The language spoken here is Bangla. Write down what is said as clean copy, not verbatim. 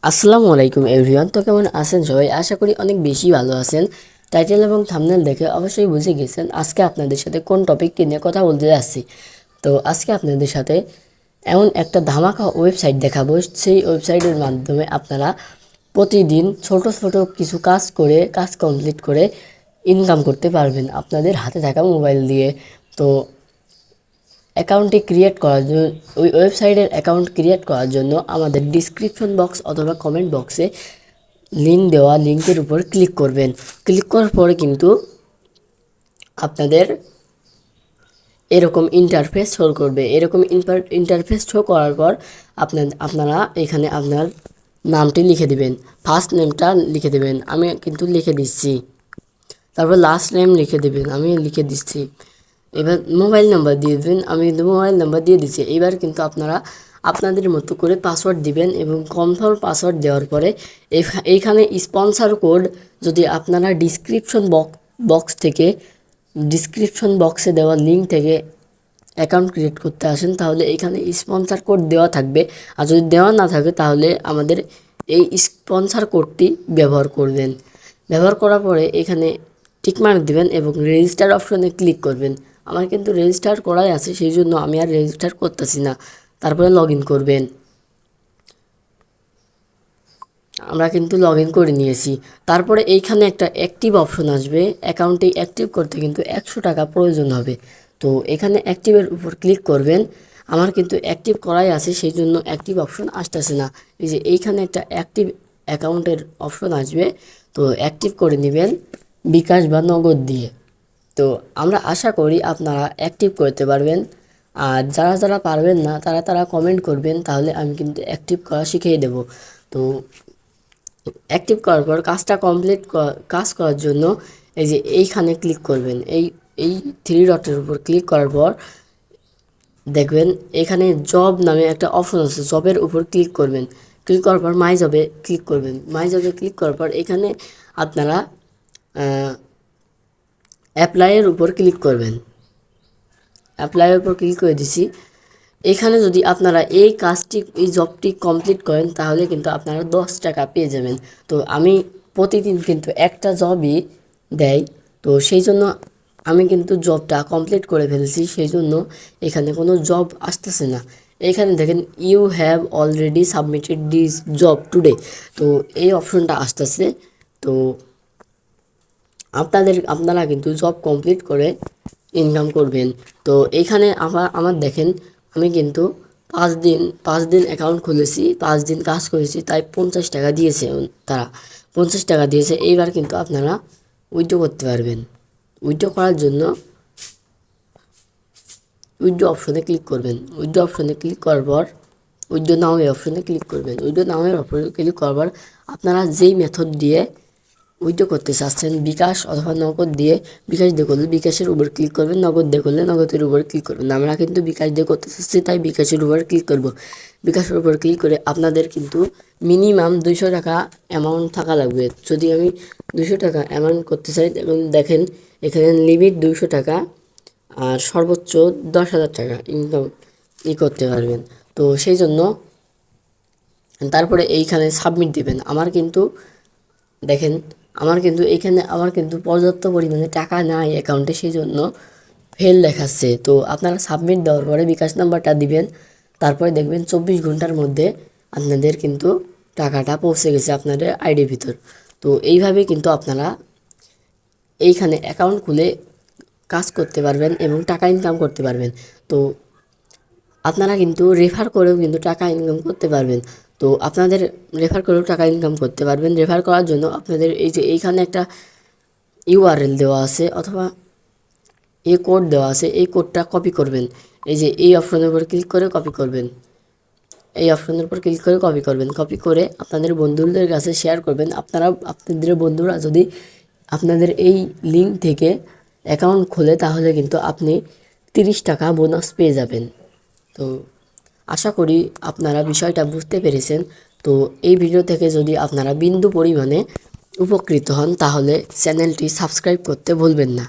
আসসালামু আলাইকুম এভরিওয়ান। তো কেমন আছেন সবাই? আশা করি অনেক বেশি ভালো আছেন। টাইটেল এবং থাম্বনেল দেখে অবশ্যই বুঝে গেছেন আজকে আপনাদের সাথে কোন টপিকটি নিয়ে কথা বলতে যাচ্ছি। তো আজকে আপনাদের সাথে এমন একটা ধামাকা ওয়েবসাইট দেখাবো, সেই ওয়েবসাইটের মাধ্যমে আপনারা প্রতিদিন ছোট ছোট কিছু কাজ করে কাজ কমপ্লিট করে ইনকাম করতে পারবেন আপনাদের হাতে থাকা মোবাইল দিয়ে। তো অ্যাকাউন্টটি ক্রিয়েট করার জন্য, ওই ওয়েবসাইটের অ্যাকাউন্ট ক্রিয়েট করার জন্য আমাদের ডিসক্রিপশন বক্স অথবা কমেন্ট বক্সে লিঙ্কের উপর ক্লিক করবেন। ক্লিক করার পরে কিন্তু আপনাদের এরকম ইন্টারফেস শো করবে। এরকম ইন্টারফেস শো করার পর আপনারা এখানে আপনার নামটি লিখে দিবেন। ফার্স্ট নেমটা লিখে দেবেন, আমি কিন্তু লিখে দিচ্ছি। তারপর লাস্ট নেম লিখে দেবেন, আমি লিখে দিচ্ছি। এবার মোবাইল নাম্বার দিয়ে দেবেন, আমি কিন্তু মোবাইল নাম্বার দিয়ে দিচ্ছি। এবার কিন্তু আপনারা আপনাদের মতো করে পাসওয়ার্ড দিবেন এবং কনফার্ম পাসওয়ার্ড দেওয়ার পরে এইখানে স্পন্সর কোড, যদি আপনারা ডিসক্রিপশন বক্সে দেওয়া লিঙ্ক থেকে অ্যাকাউন্ট ক্রিয়েট করতে আসেন, তাহলে এখানে স্পন্সর কোড দেওয়া থাকবে। আর যদি দেওয়া না থাকে তাহলে আমাদের এই স্পন্সর কোডটি ব্যবহার করবেন। ব্যবহার করার পরে এখানে টিকমার্ক দিবেন এবং রেজিস্টার অপশনে ক্লিক করবেন। আমার কিন্তু রেজিস্টার করাই আছে, সেই জন্য আমি আর রেজিস্টার করতেছি না। তারপরে লগ ইন করবেন। আমরা কিন্তু লগ ইন করে নিয়েছি। তারপরে এইখানে একটা অ্যাক্টিভ অপশন আসবে। অ্যাকাউন্টটি অ্যাক্টিভ করতে কিন্তু 100 টাকা প্রয়োজন হবে। তো এখানে অ্যাক্টিভের উপর ক্লিক করবেন। আমার কিন্তু অ্যাক্টিভ করাই আছে, সেই জন্য অ্যাক্টিভ অপশন আসতেছে না। এই যে এইখানে একটা অ্যাক্টিভ অ্যাকাউন্টের অপশন আসবে, তো অ্যাক্টিভ করে নেবেন বিকাশ বা নগদ দিয়ে। তো আমরা আশা করি আপনারা অ্যাক্টিভ করতে পারবেন। আর যারা যারা পারবেন না তারা কমেন্ট করবেন, তাহলে আমি কিন্তু অ্যাক্টিভ করা শিখিয়ে দেব। তো অ্যাক্টিভ করার পর কাজ করার জন্য এই যে এইখানে ক্লিক করবেন। এই থ্রি ডটের উপর ক্লিক করার পর দেখবেন এখানে জব নামে একটা অপশন আছে, জবের উপর ক্লিক করবেন। ক্লিক করার পর মাই জবে ক্লিক করবেন। মাই জবে ক্লিক করার পর এখানে আপনারা অ্যাপ্লাইয়ের উপর ক্লিক করবেন। অ্যাপ্লাইয়ের উপর ক্লিক করে দিছি। এখানে যদি আপনারা এই জবটি কমপ্লিট করেন, তাহলে কিন্তু আপনারা 10 টাকা পেয়ে যাবেন। তো আমি প্রতিদিন কিন্তু একটা জবই দেয়, তো সেই জন্য আমি কিন্তু জবটা কমপ্লিট করে ফেলেছি, সেই জন্য এখানে কোনো জব আসতেছে না। এখানে দেখেন you have already submitted this job today, তো এই অপশনটা আসতেছে। তো আপনারা কিন্তু জব কমপ্লিট করে ইনকাম করবেন। তো এইখানে আমার দেখেন আমি কিন্তু 5 দিন অ্যাকাউন্ট খুলেছি, 5 দিন কাজ করেছি, তাই 50 টাকা দিয়েছে তারা। 50 টাকা দিয়েছে। এইবার কিন্তু আপনারা উইথড্র করতে পারবেন। উইথড্র করার জন্য উইথড্র অপশনে ক্লিক করবেন। উইথড্র অপশনে ক্লিক করার পর উইথড্র নাও এই অপশনে ক্লিক করবেন। উইথড্র নাও এর অপশনে ক্লিক করার পর আপনারা যেই মেথড দিয়ে উইথড্র করতে চাচ্ছেন, বিকাশ অথবা নগদ দিয়ে, বিকাশ দিয়ে করলে বিকাশের উপর ক্লিক করবেন, নগদ দিয়ে করলে নগদের উপর ক্লিক করবেন। আমরা কিন্তু বিকাশ দিয়ে করতে চাচ্ছি, তাই বিকাশের উপর ক্লিক করব। বিকাশের উপর ক্লিক করে আপনাদের কিন্তু মিনিমাম 200 টাকা অ্যামাউন্ট থাকা লাগবে। যদি আমি 200 টাকা অ্যামাউন্ট করতে চাই, দেখেন এখানে লিমিট 200 টাকা আর সর্বোচ্চ 10,000 টাকা ইনকাম করতে পারবেন। তো সেই জন্য তারপরে এইখানে সাবমিট দেবেন। দেখেন আমার কিন্তু পর্যাপ্ত পরিমাণে টাকা নাই অ্যাকাউন্টে, সেই জন্য ফেল দেখাচ্ছে। তো আপনারা সাবমিট দেওয়ার পরে বিকাশ নাম্বারটা দিবেন। তারপরে দেখবেন 24 ঘন্টার মধ্যে আপনাদের কিন্তু টাকাটা পৌঁছে গেছে আপনাদের আইডির ভিতর। তো এইভাবে কিন্তু আপনারা এইখানে অ্যাকাউন্ট খুলে কাজ করতে পারবেন এবং টাকা ইনকাম করতে পারবেন। তো আপনারা কিন্তু রেফার করেও কিন্তু টাকা ইনকাম করতে পারবেন। তো আপনাদের রেফার করেও টাকা ইনকাম করতে পারবেন। রেফার করার জন্য আপনাদের এই যে এইখানে একটা ইউআরএল দেওয়া আছে অথবা এই কোড দেওয়া আছে, এই কোডটা কপি করবেন। এই যে এই অপশনের উপর ক্লিক করে কপি করবেন। এই অপশনের উপর ক্লিক করে কপি করবেন। কপি করে আপনাদের বন্ধুদের কাছে শেয়ার করবেন। আপনাদের বন্ধুরা যদি আপনাদের এই লিঙ্ক থেকে অ্যাকাউন্ট খোলে, তাহলে কিন্তু আপনি 30 টাকা বোনাস পেয়ে যাবেন। তো আশা করি আপনারা বিষয়টা বুঝতে পেরেছেন। তো এই ভিডিও থেকে যদি আপনারা বিন্দু পরিমাণে উপকৃত হন, তাহলে চ্যানেলটি সাবস্ক্রাইব করতে ভুলবেন না।